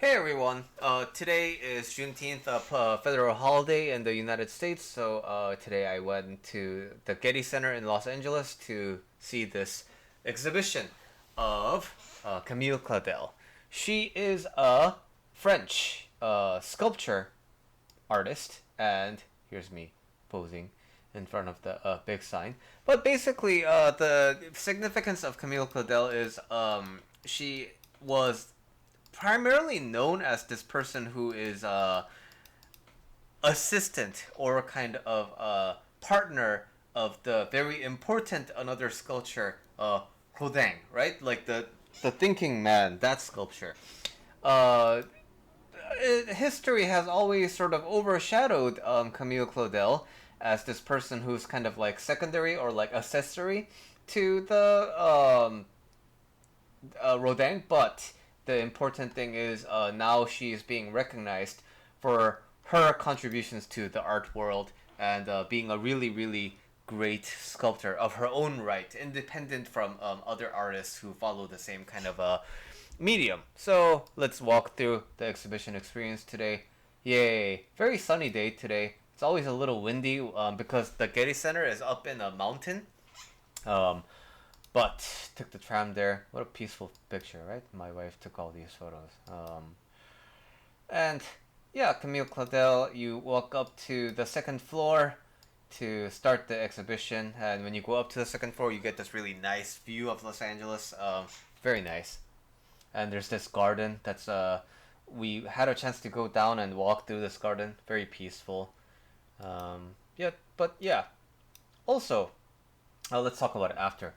Hey everyone! Today is Juneteenth, a federal holiday in the United States. So today I went to the Getty Center in Los Angeles to see this exhibition of Camille Claudel. She is a French sculpture artist, and here's me posing in front of the big sign. But basically, the significance of Camille Claudel is she was primarily known as this person who is assistant or kind of partner of the very important another sculpture, Claudel, right? Like the thinking man, that sculpture. Uh, History has always sort of overshadowed Camille Claudel as this person who's kind of like secondary or like accessory to the Rodin, but the important thing is now she is being recognized for her contributions to the art world and being a really, really great sculptor of her own right, independent from other artists who follow the same kind of medium. So let's walk through the exhibition experience today. Yay! Very sunny day today. It's always a little windy because the Getty Center is up in a mountain. Um, but took the tram there. What a peaceful picture, right? My wife took all these photos. And yeah, Camille Claudel, you walk up to the second floor to start the exhibition. And when you go up to the second floor, you get this really nice view of Los Angeles. Very nice. And there's this garden that's we had a chance to go down and walk through this garden. Very peaceful. Yeah, but yeah. Also, let's talk about it after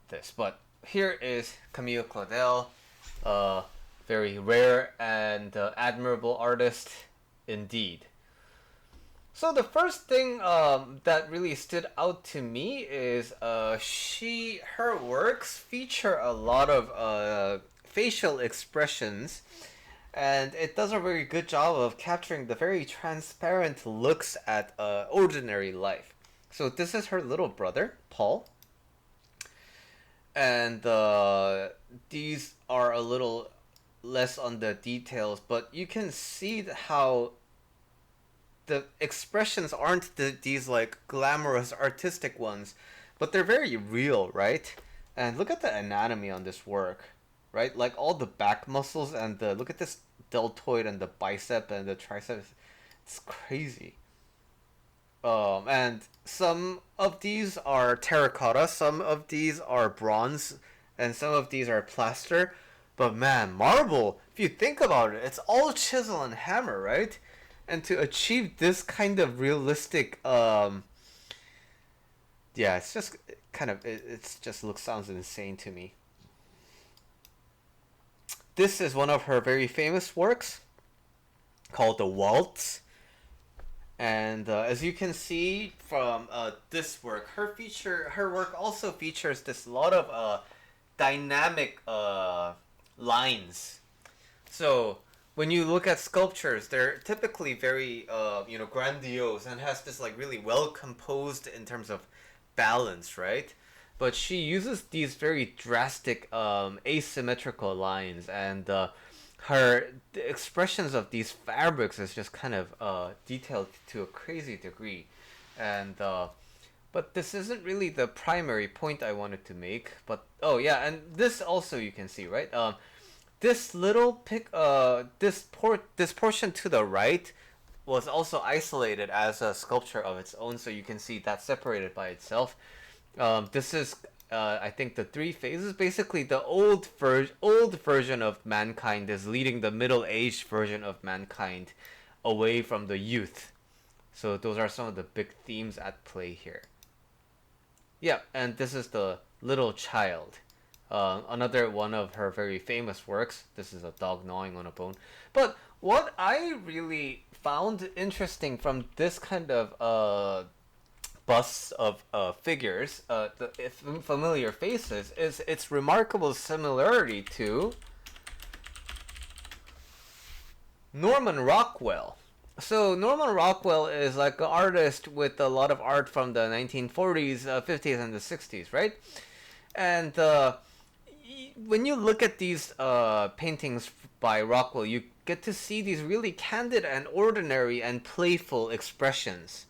this. But here is Camille Claudel, very rare and admirable artist indeed. So the first thing that really stood out to me is her works feature a lot of facial expressions, and it does a very good job of capturing the very transparent looks at ordinary life. So this is her little brother, Paul, and these are a little less on the details, but you can see how the expressions aren't these like glamorous artistic ones, but they're very real, right? And look at the anatomy on this work, right? Like all the back muscles and the look at this deltoid and the bicep and the triceps. It's crazy. And some of these are terracotta, some of these are bronze, and some of these are plaster. But man, marble, if you think about it, it's all chisel and hammer, right? And to achieve this kind of realistic, yeah, it's just kind of, it's just sounds insane to me. This is one of her very famous works called The Waltz. And as you can see from this work, her work also features this lot of dynamic lines. So when you look at sculptures, they're typically very grandiose and has this like really well composed in terms of balance, right? But she uses these very drastic asymmetrical lines, and the expressions of these fabrics is just kind of detailed to a crazy degree, and but this isn't really the primary point I wanted to make. But oh yeah, and this also you can see, right? This little this portion to the right was also isolated as a sculpture of its own, so you can see that's separated by itself. This is I think the three phases. Basically, the old version of mankind is leading the middle-aged version of mankind away from the youth. So those are some of the big themes at play here. Yeah, and this is the little child. Another one of her very famous works. This is a dog gnawing on a bone. But what I really found interesting from this kind of busts of figures, familiar faces, is its remarkable similarity to Norman Rockwell. So Norman Rockwell is like an artist with a lot of art from the 1940s, 50s, and the 60s, right? And when you look at these paintings by Rockwell, you get to see these really candid and ordinary and playful expressions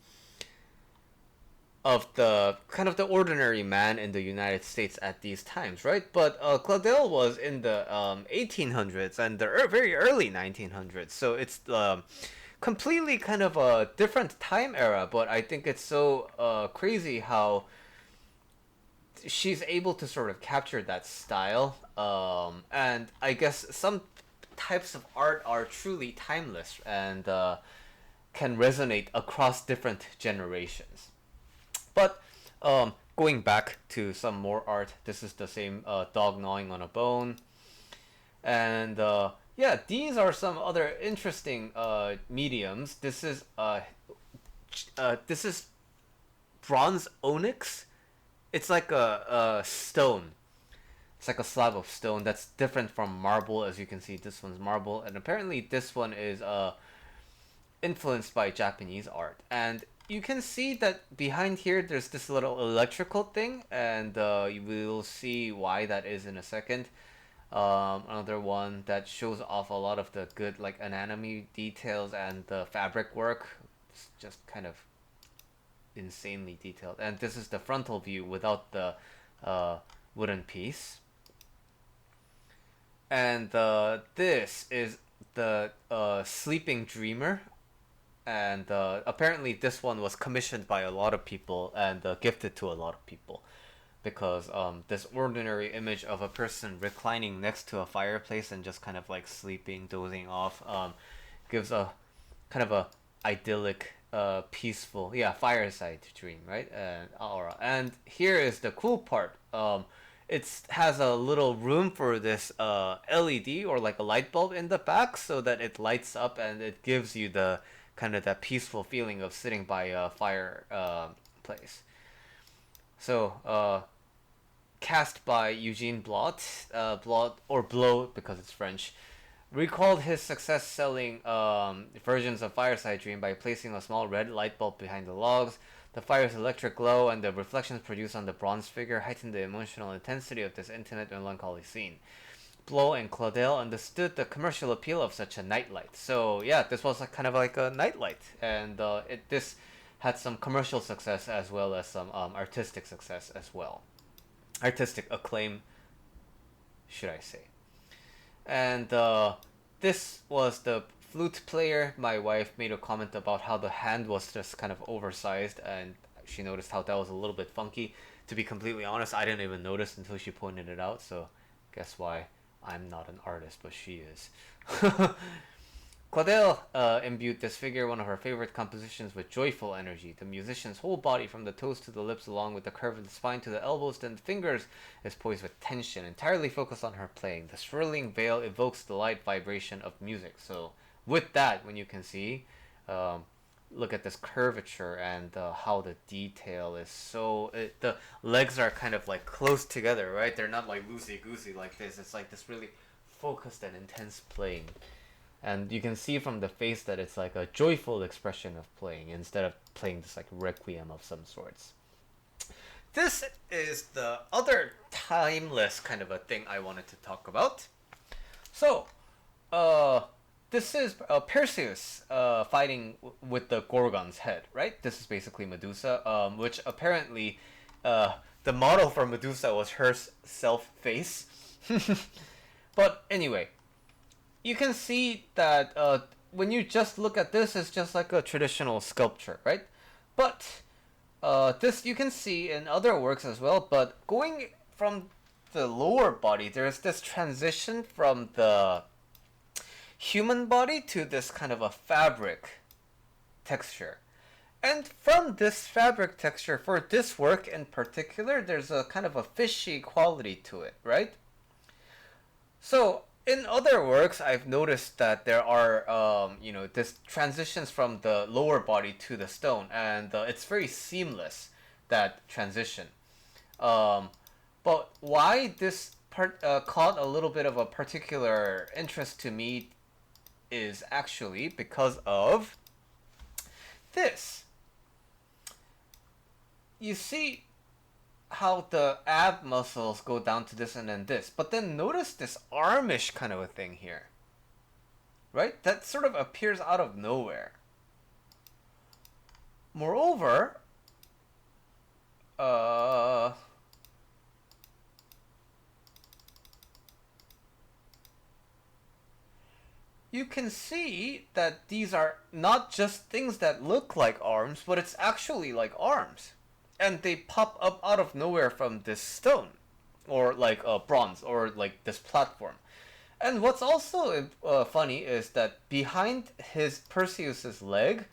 of the kind of the ordinary man in the United States at these times, right? But Claudel was in the 1800s and the very early 1900s, so it's completely kind of a different time era. But I think it's so crazy how she's able to sort of capture that style, and I guess some types of art are truly timeless and can resonate across different generations. But going back to some more art, this is the same dog gnawing on a bone, and yeah, these are some other interesting mediums. This is bronze onyx. It's like a stone. It's like a slab of stone that's different from marble. As you can see, this one's marble, and apparently this one is influenced by Japanese art. And you can see that behind here there's this little electrical thing, and you will see why that is in a second. Another one that shows off a lot of the good like anatomy details and the fabric work. It's just kind of insanely detailed. And this is the frontal view without the wooden piece. And this is the sleeping dreamer, and apparently this one was commissioned by a lot of people and gifted to a lot of people, because this ordinary image of a person reclining next to a fireplace and just kind of like sleeping, dozing off, gives a kind of a idyllic, peaceful, yeah, fireside dream, right? And aura. And here is the cool part. It has a little room for this LED or like a light bulb in the back, so that it lights up and it gives you the kind of that peaceful feeling of sitting by a fire place. So cast by Eugene Blot, Blot or Blot because it's French, recalled his success selling versions of Fireside Dream by placing a small red light bulb behind the logs. The fire's electric glow and the reflections produced on the bronze figure heightened the emotional intensity of this intimate and melancholy scene. Blow and Claudel understood the commercial appeal of such a nightlight. So yeah, this was kind of like a nightlight, and this had some commercial success as well as some artistic success as well. Artistic acclaim, should I say. And this was the flute player. My wife made a comment about how the hand was just kind of oversized, and she noticed how that was a little bit funky. To be completely honest, I didn't even notice until she pointed it out, so guess why I'm not an artist, but she is. Claudel imbued this figure, one of her favorite compositions, with joyful energy. The musician's whole body, from the toes to the lips, along with the curve of the spine to the elbows and fingers, is poised with tension, entirely focused on her playing. The swirling veil evokes the light vibration of music. So, with that, when you can see, look at this curvature and how the detail is so... the legs are kind of like close together, right? They're not like loosey-goosey like this. It's like this really focused and intense playing. And you can see from the face that it's like a joyful expression of playing instead of playing this like requiem of some sorts. This is the other timeless kind of a thing I wanted to talk about. So, this is Perseus fighting with the Gorgon's head, right? This is basically Medusa, which apparently the model for Medusa was her self-face. But anyway, you can see that when you just look at this, it's just like a traditional sculpture, right? But this you can see in other works as well, but going from the lower body, there's this transition from the human body to this kind of a fabric texture. And from this fabric texture, for this work in particular, there's a kind of a fishy quality to it, right? So, in other works, I've noticed that there are, this transitions from the lower body to the stone, and it's very seamless, that transition. But why this part caught a little bit of a particular interest to me is actually because of this. You see how the ab muscles go down to this and then this. But then notice this armish kind of a thing here. Right? That sort of appears out of nowhere. Moreover, you can see that these are not just things that look like arms, but it's actually like arms. And they pop up out of nowhere from this stone, or like bronze, or like this platform. And what's also funny is that behind his Perseus's leg,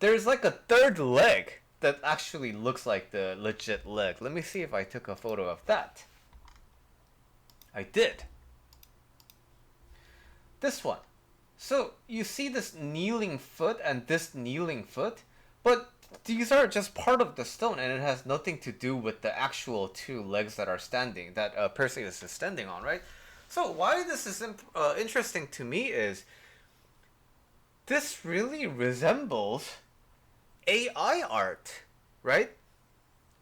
there's like a third leg that actually looks like the legit leg. Let me see if I took a photo of that. I did. This one. So you see this kneeling foot and this kneeling foot, but these are just part of the stone, and it has nothing to do with the actual two legs that are standing, that Perseus is standing on, right? So why this is interesting to me is this really resembles AI art, right?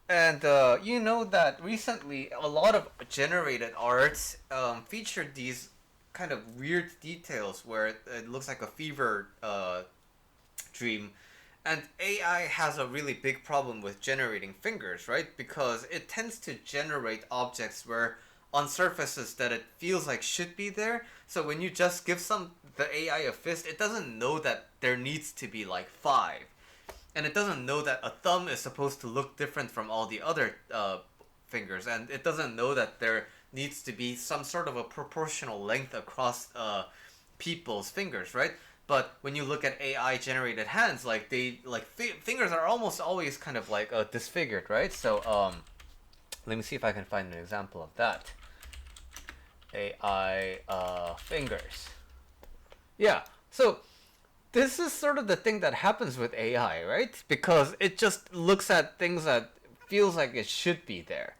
And you know that recently a lot of generated arts featured these kind of weird details where it looks like a fever dream. And AI has a really big problem with generating fingers, right? Because it tends to generate objects where on surfaces that it feels like should be there. So when you just give the AI a fist, it doesn't know that there needs to be like 5. And it doesn't know that a thumb is supposed to look different from all the other fingers. And it doesn't know that there needs to be some sort of a proportional length across people's fingers, right? But when you look at AI generated hands, like fingers are almost always kind of like disfigured, right? So let me see if I can find an example of that. AI fingers. Yeah. So this is sort of the thing that happens with AI, right? Because it just looks at things that feels like it should be there,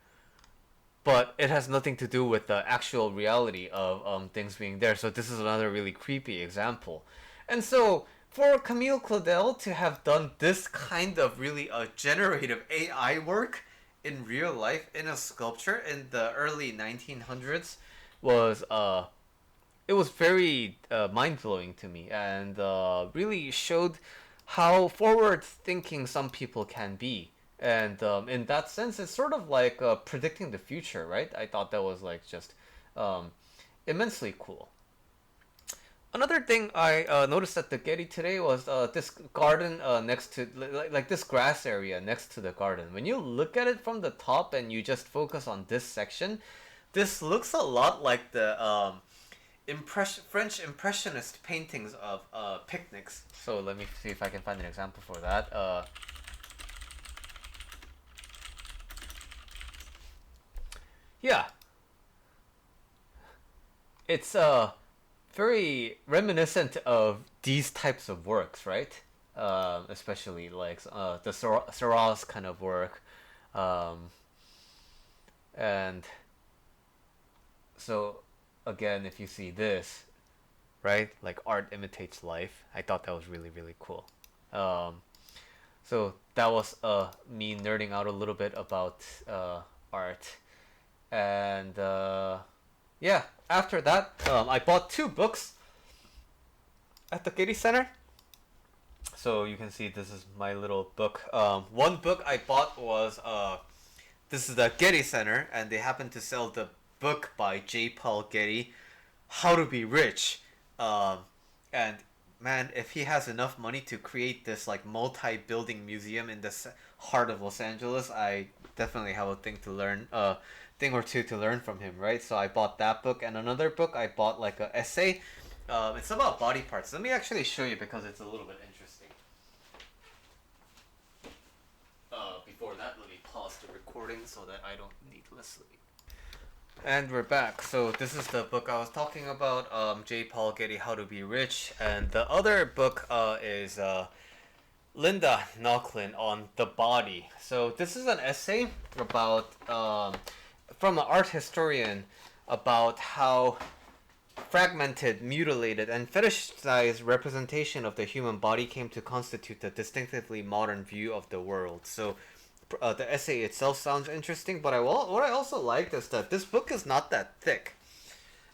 but it has nothing to do with the actual reality of things being there. So this is another really creepy example. And so for Camille Claudel to have done this kind of really generative AI work in real life in a sculpture in the early 1900s was it was very mind-blowing to me, and really showed how forward-thinking some people can be. And in that sense, it's sort of like predicting the future, right? I thought that was like just immensely cool. Another thing I noticed at the Getty today was this garden next to, like this grass area next to the garden. When you look at it from the top and you just focus on this section, this looks a lot like the French Impressionist paintings of picnics. So let me see if I can find an example for that. Yeah, it's very reminiscent of these types of works, right? Especially like the Seurat's kind of work, um, and so again, if you see this, right, like art imitates life. I thought that was really really cool. Um, so that was me nerding out a little bit about art, and yeah. After that, I bought 2 books at the Getty Center. So you can see this is my little book. One book I bought was this is the Getty Center, and they happen to sell the book by J. Paul Getty, How to Be Rich. And man, if he has enough money to create this like multi-building museum in the heart of Los Angeles, I definitely have a thing or two to learn from him, right? So I bought that book, and another book I bought like a essay. It's about body parts. Let me actually show you because it's a little bit interesting. Before that, let me pause the recording so that I don't needlessly. And we're back. So this is the book I was talking about, J. Paul Getty, How to Be Rich, and the other book is Linda Nochlin on the body. So this is an essay about from an art historian about how fragmented, mutilated, and fetishized representation of the human body came to constitute a distinctively modern view of the world. So the essay itself sounds interesting, but what I also liked is that this book is not that thick,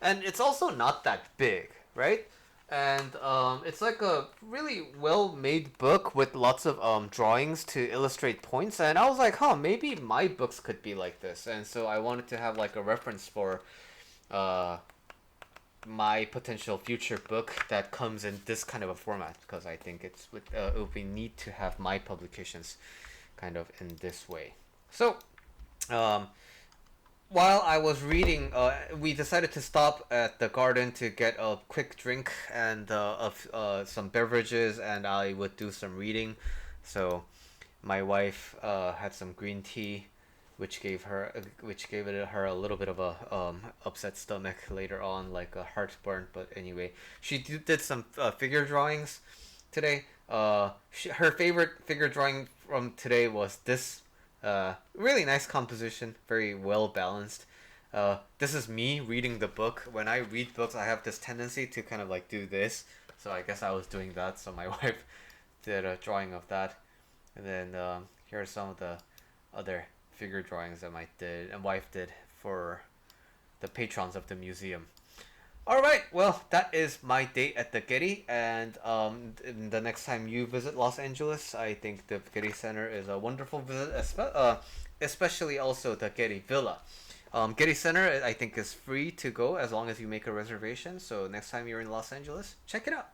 and it's also not that big, right? And it's like a really well made book with lots of drawings to illustrate points. And I was like, huh, maybe my books could be like this. And so I wanted to have like a reference for uh, my potential future book that comes in this kind of a format, because I think it would be neat to have my publications kind of in this way. So um, while I was reading, we decided to stop at the garden to get a quick drink and of some beverages, and I would do some reading. So my wife had some green tea, which gave her a little bit of a upset stomach later on, like a heartburn. But anyway, she did some figure drawings today. Her favorite figure drawing from today was this really nice composition, very well balanced. This is me reading the book. When I read books, I have this tendency to kind of like do this. So I guess I was doing that. So my wife did a drawing of that, and then here are some of the other figure drawings that my wife did for the patrons of the museum. All right, well, that is my date at the Getty, and the next time you visit Los Angeles, I think the Getty Center is a wonderful visit, especially also the Getty Villa. Getty Center, I think, is free to go as long as you make a reservation. So next time you're in Los Angeles, check it out.